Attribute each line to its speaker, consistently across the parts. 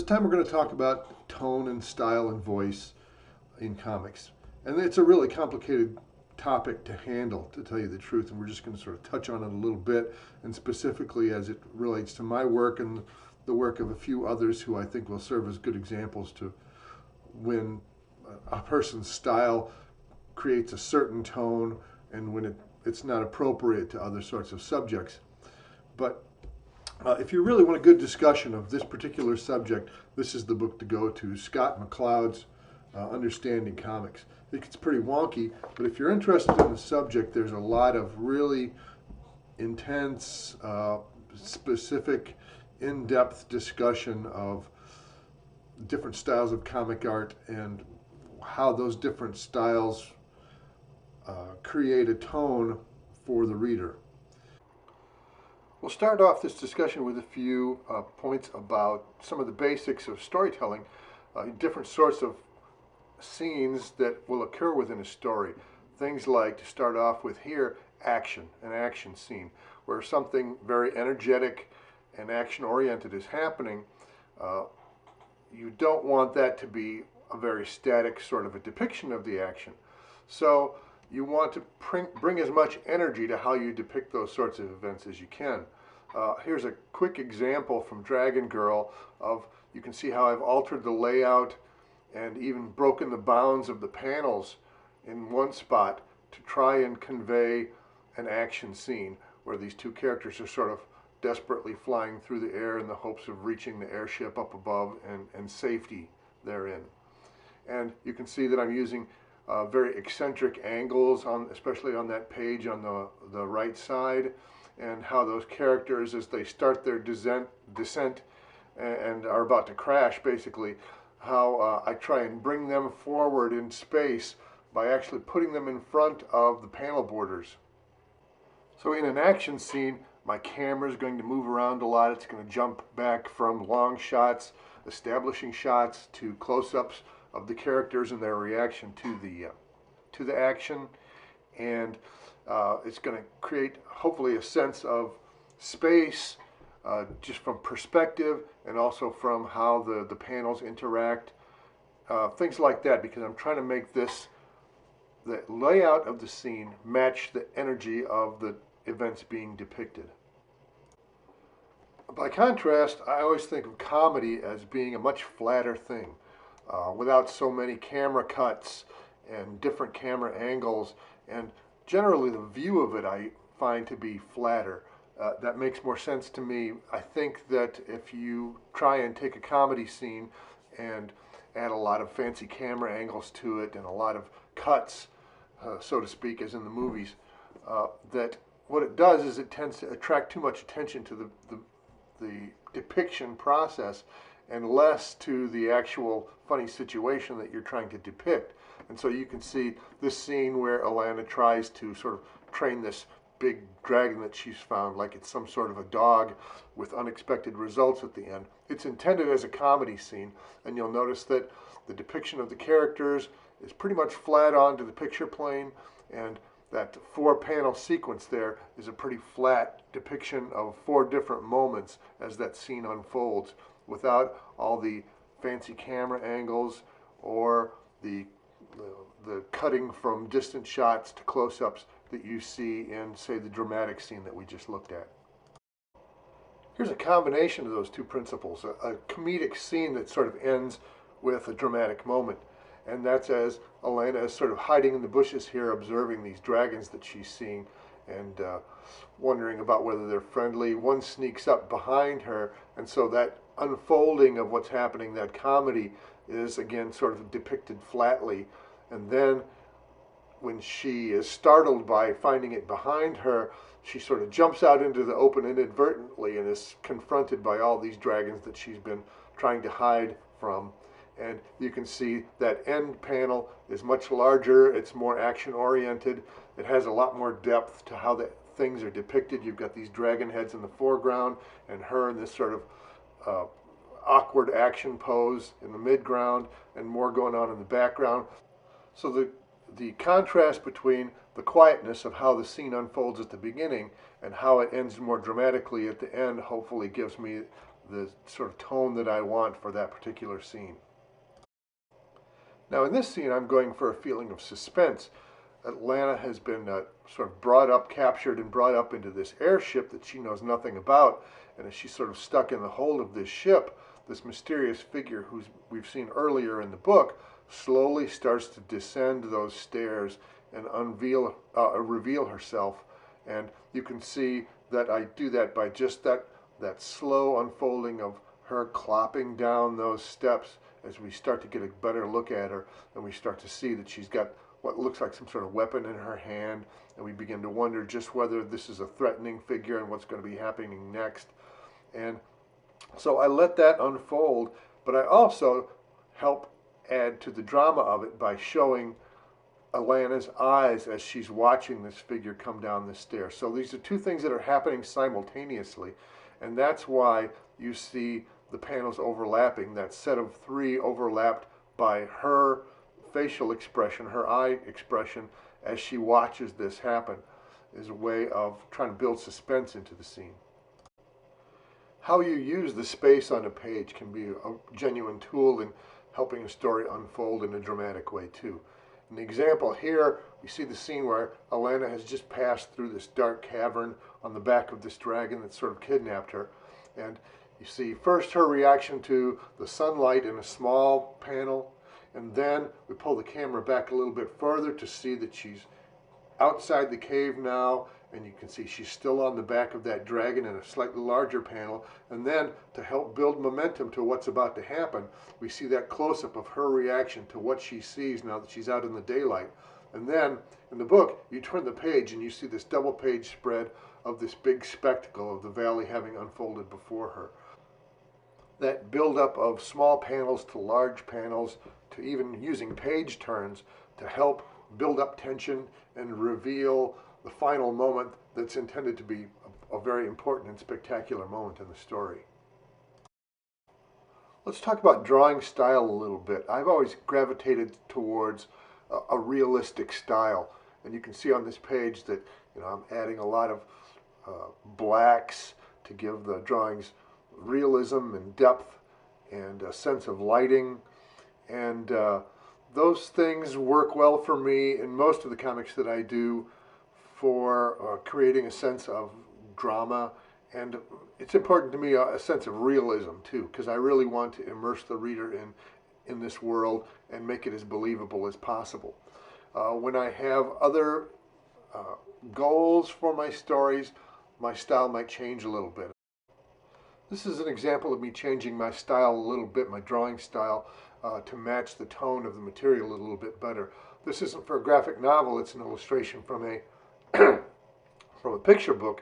Speaker 1: time we're going to talk about tone and style and voice in comics. And it's a really complicated topic to handle, to tell you the truth, and we're just going to sort of touch on it a little bit, and specifically as it relates to my work and the work of a few others who I think will serve as good examples to when a person's style creates a certain tone and when it's not appropriate to other sorts of subjects. But if you really want a good discussion of this particular subject, this is the book to go to, Scott McCloud's Understanding Comics. It gets pretty wonky, but if you're interested in the subject, there's a lot of really intense, specific, in-depth discussion of different styles of comic art and how those different styles create a tone for the reader. We'll start off this discussion with a few points about some of the basics of storytelling, different sorts of scenes that will occur within a story. Things like, to start off with here, action, an action scene, where something very energetic and action-oriented is happening. You don't want that to be a very static sort of a depiction of the action. So you want to bring as much energy to how you depict those sorts of events as you can. Here's a quick example from Dragon Girl of, you can see how I've altered the layout and even broken the bounds of the panels in one spot to try and convey an action scene where these two characters are sort of desperately flying through the air in the hopes of reaching the airship up above and safety therein. And you can see that I'm using very eccentric angles, especially on that page on the right side, and how those characters, as they start their descent and are about to crash, basically, how I try and bring them forward in space by actually putting them in front of the panel borders. So in an action scene, my camera is going to move around a lot. It's going to jump back from long shots, establishing shots, to close-ups of the characters and their reaction to the action, and it's going to create hopefully a sense of space, just from perspective and also from how the panels interact, things like that, because I'm trying to make the layout of the scene match the energy of the events being depicted. By contrast, I always think of comedy as being a much flatter thing, without so many camera cuts and different camera angles, and generally the view of it I find to be flatter. That makes more sense to me. I think that if you try and take a comedy scene and add a lot of fancy camera angles to it and a lot of cuts, so to speak, as in the movies, that what it does is it tends to attract too much attention to the depiction process and less to the actual funny situation that you're trying to depict. And so you can see this scene where Alana tries to sort of train this big dragon that she's found like it's some sort of a dog, with unexpected results at the end. It's intended as a comedy scene, and you'll notice that the depiction of the characters is pretty much flat onto the picture plane, and that 4-panel sequence there is a pretty flat depiction of 4 different moments as that scene unfolds, without all the fancy camera angles or the cutting from distant shots to close-ups that you see in, say, the dramatic scene that we just looked at. Here's a combination of those two principles, a comedic scene that sort of ends with a dramatic moment. And that's as Elena is sort of hiding in the bushes here, observing these dragons that she's seeing and wondering about whether they're friendly. One sneaks up behind her, and so that unfolding of what's happening, that comedy, is again sort of depicted flatly. And then when she is startled by finding it behind her, she sort of jumps out into the open inadvertently and is confronted by all these dragons that she's been trying to hide from. And you can see that end panel is much larger, it's more action-oriented, it has a lot more depth to how the things are depicted. You've got these dragon heads in the foreground and her in this sort of awkward action pose in the midground, and more going on in the background. So the contrast between the quietness of how the scene unfolds at the beginning and how it ends more dramatically at the end hopefully gives me the sort of tone that I want for that particular scene. Now in this scene, I'm going for a feeling of suspense. Atlanta has been sort of brought up, captured and brought up into this airship that she knows nothing about, and as she's sort of stuck in the hold of this ship, this mysterious figure who we've seen earlier in the book slowly starts to descend those stairs and reveal herself. And you can see that I do that by just that slow unfolding of her clopping down those steps as we start to get a better look at her, and we start to see that she's got what looks like some sort of weapon in her hand, and we begin to wonder just whether this is a threatening figure and what's going to be happening next. And so I let that unfold, but I also help add to the drama of it by showing Alana's eyes as she's watching this figure come down the stairs. So these are two things that are happening simultaneously, and that's why you see the panels overlapping. That set of three overlapped by her facial expression, her eye expression, as she watches this happen, is a way of trying to build suspense into the scene. How you use the space on a page can be a genuine tool in helping a story unfold in a dramatic way too. In the example here, we see the scene where Alana has just passed through this dark cavern on the back of this dragon that sort of kidnapped her. And you see first her reaction to the sunlight in a small panel, and then we pull the camera back a little bit further to see that she's outside the cave now, and you can see she's still on the back of that dragon in a slightly larger panel. And then to help build momentum to what's about to happen, we see that close-up of her reaction to what she sees now that she's out in the daylight. And then in the book, you turn the page and you see this double page spread of this big spectacle of the valley having unfolded before her. That build-up of small panels to large panels, to even using page turns to help build up tension and reveal the final moment that's intended to be a very important and spectacular moment in the story. Let's talk about drawing style a little bit. I've always gravitated towards a realistic style, and you can see on this page that I'm adding a lot of blacks to give the drawings realism and depth and a sense of lighting, and those things work well for me in most of the comics that I do for creating a sense of drama, and it's important to me a sense of realism too, because I really want to immerse the reader in this world and make it as believable as possible. When I have other goals for my stories, my style might change a little bit. This is an example of me changing my style a little bit, my drawing style, to match the tone of the material a little bit better. This isn't for a graphic novel, it's an illustration from a from a picture book,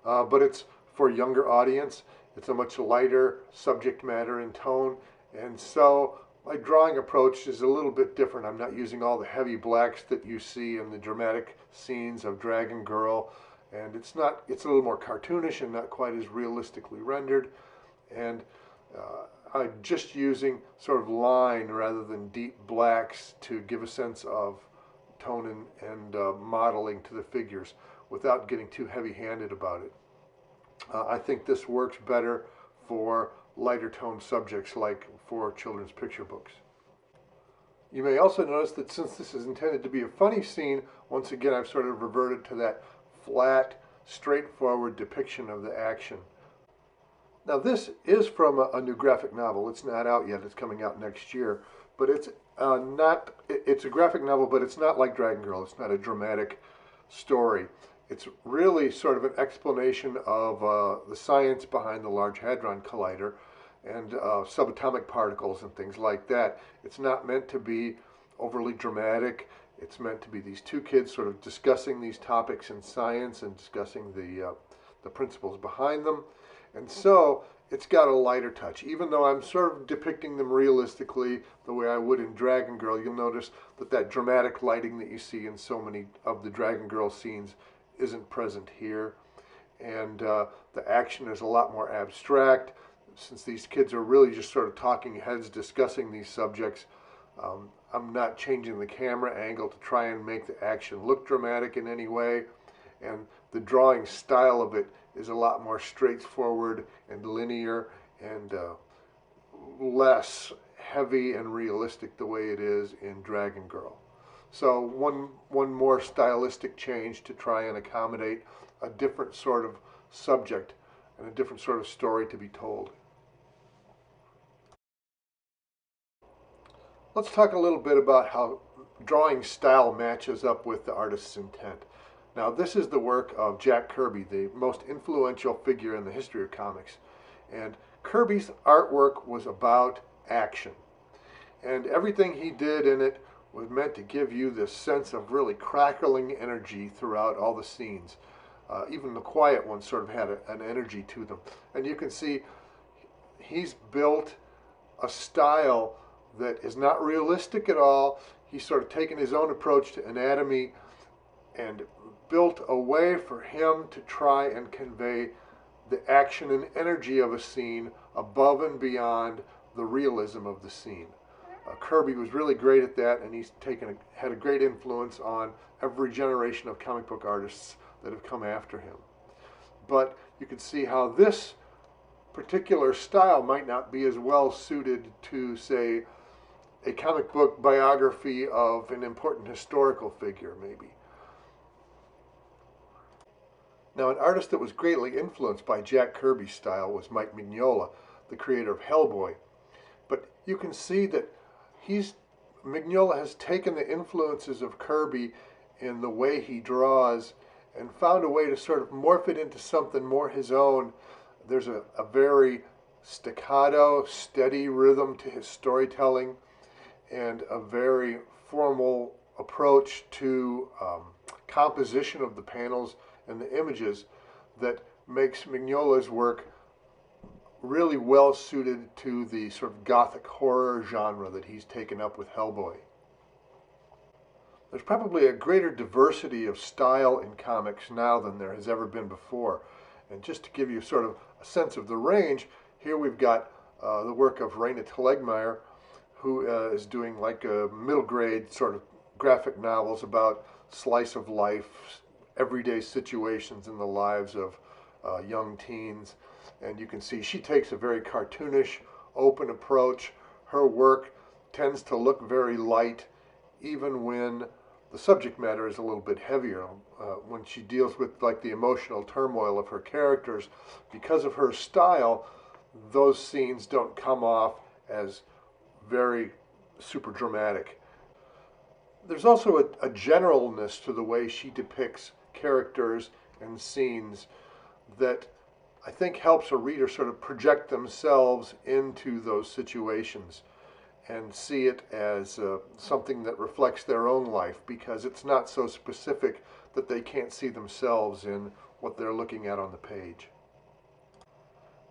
Speaker 1: but it's for a younger audience. It's a much lighter subject matter and tone, and so my drawing approach is a little bit different. I'm not using all the heavy blacks that you see in the dramatic scenes of Dragon Girl, and it's a little more cartoonish and not quite as realistically rendered, and I'm just using sort of line rather than deep blacks to give a sense of tone and modeling to the figures without getting too heavy-handed about it. I think this works better for lighter tone subjects like for children's picture books. You may also notice that since this is intended to be a funny scene, once again I've sort of reverted to that flat, straightforward depiction of the action. Now this is from a new graphic novel. It's not out yet, it's coming out next year, but it's a graphic novel, but it's not like Dragon Girl. It's not a dramatic story. It's really sort of an explanation of the science behind the Large Hadron Collider and subatomic particles and things like that. It's not meant to be overly dramatic. It's meant to be these two kids sort of discussing these topics in science and discussing the principles behind them. And so it's got a lighter touch. Even though I'm sort of depicting them realistically the way I would in Dragon Girl, you'll notice that dramatic lighting that you see in so many of the Dragon Girl scenes isn't present here. And the action is a lot more abstract. Since these kids are really just sort of talking heads discussing these subjects, I'm not changing the camera angle to try and make the action look dramatic in any way. And the drawing style of it is a lot more straightforward and linear, and less heavy and realistic the way it is in Dragon Girl. So one more stylistic change to try and accommodate a different sort of subject and a different sort of story to be told. Let's talk a little bit about how drawing style matches up with the artist's intent. Now, this is the work of Jack Kirby, the most influential figure in the history of comics. And Kirby's artwork was about action. And everything he did in it was meant to give you this sense of really crackling energy throughout all the scenes. Even the quiet ones sort of had an energy to them. And you can see he's built a style that is not realistic at all. He's sort of taken his own approach to anatomy and built a way for him to try and convey the action and energy of a scene above and beyond the realism of the scene. Kirby was really great at that, and he's had a great influence on every generation of comic book artists that have come after him. But you can see how this particular style might not be as well suited to, say, a comic book biography of an important historical figure, maybe. Now, an artist that was greatly influenced by Jack Kirby's style was Mike Mignola, the creator of Hellboy. But you can see that Mignola has taken the influences of Kirby in the way he draws and found a way to sort of morph it into something more his own. There's a very staccato, steady rhythm to his storytelling and a very formal approach to composition of the panels and the images that makes Mignola's work really well suited to the sort of gothic horror genre that he's taken up with Hellboy. There's probably a greater diversity of style in comics now than there has ever been before. And just to give you sort of a sense of the range, here we've got the work of Raina Telgemeier, who is doing like a middle grade sort of graphic novels about slice of life, everyday situations in the lives of young teens. And you can see she takes a very cartoonish, open approach. Her work tends to look very light, even when the subject matter is a little bit heavier. When she deals with like the emotional turmoil of her characters, because of her style, those scenes don't come off as very super dramatic. There's also a generalness to the way she depicts characters and scenes that I think helps a reader sort of project themselves into those situations and see it as something that reflects their own life, because it's not so specific that they can't see themselves in what they're looking at on the page.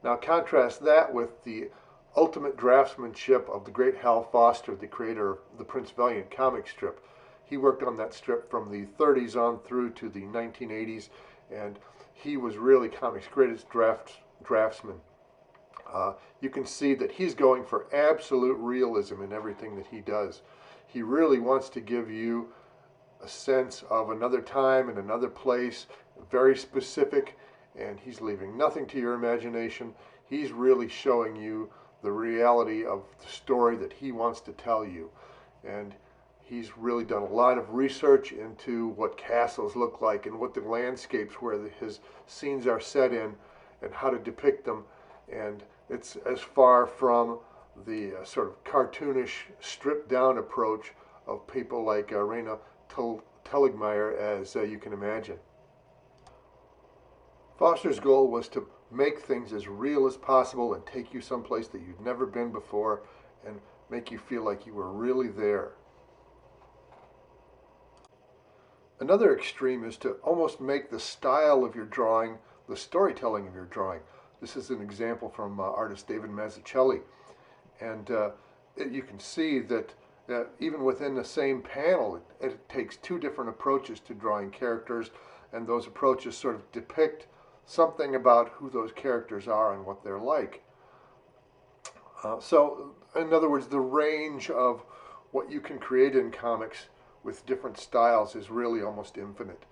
Speaker 1: Now contrast that with the ultimate draftsmanship of the great Hal Foster, the creator of the Prince Valiant comic strip. He worked on that strip from the 30s on through to the 1980s, and he was really comics' greatest draftsman. You can see that he's going for absolute realism in everything that he does. He really wants to give you a sense of another time and another place, very specific, and he's leaving nothing to your imagination. He's really showing you the reality of the story that he wants to tell you. And he's really done a lot of research into what castles look like and what the landscapes where his scenes are set in and how to depict them. And it's as far from the sort of cartoonish, stripped-down approach of people like Raina Telgemeier as you can imagine. Foster's goal was to make things as real as possible and take you someplace that you've never been before and make you feel like you were really there. Another extreme is to almost make the style of your drawing the storytelling of your drawing. This is an example from artist David Mazzucchelli. And you can see that even within the same panel, it takes two different approaches to drawing characters, and those approaches sort of depict something about who those characters are and what they're like. So, in other words, the range of what you can create in comics with different styles is really almost infinite.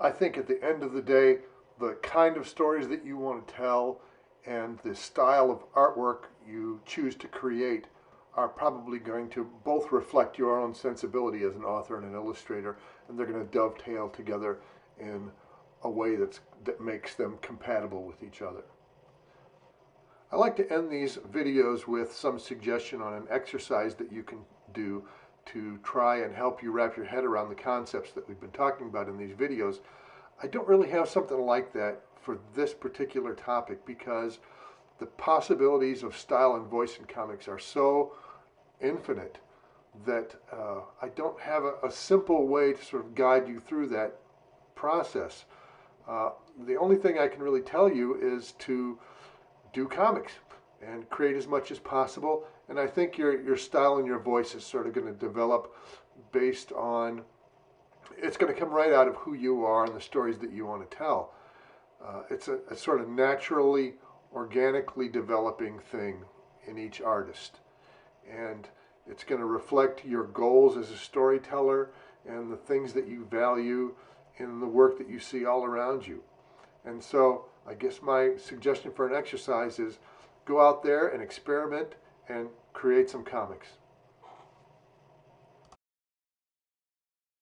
Speaker 1: I think at the end of the day, the kind of stories that you want to tell and the style of artwork you choose to create are probably going to both reflect your own sensibility as an author and an illustrator, and they're going to dovetail together in a way that makes them compatible with each other. I like to end these videos with some suggestion on an exercise that you can do to try and help you wrap your head around the concepts that we've been talking about in these videos. I don't really have something like that for this particular topic because the possibilities of style and voice in comics are so infinite that I don't have a simple way to sort of guide you through that process. The only thing I can really tell you is to do comics and create as much as possible, and I think your style and your voice is sort of going to develop based on, it's going to come right out of who you are and the stories that you want to tell. It's a sort of naturally, organically developing thing in each artist, and it's going to reflect your goals as a storyteller and the things that you value in the work that you see all around you. And so I guess my suggestion for an exercise is go out there and experiment and create some comics.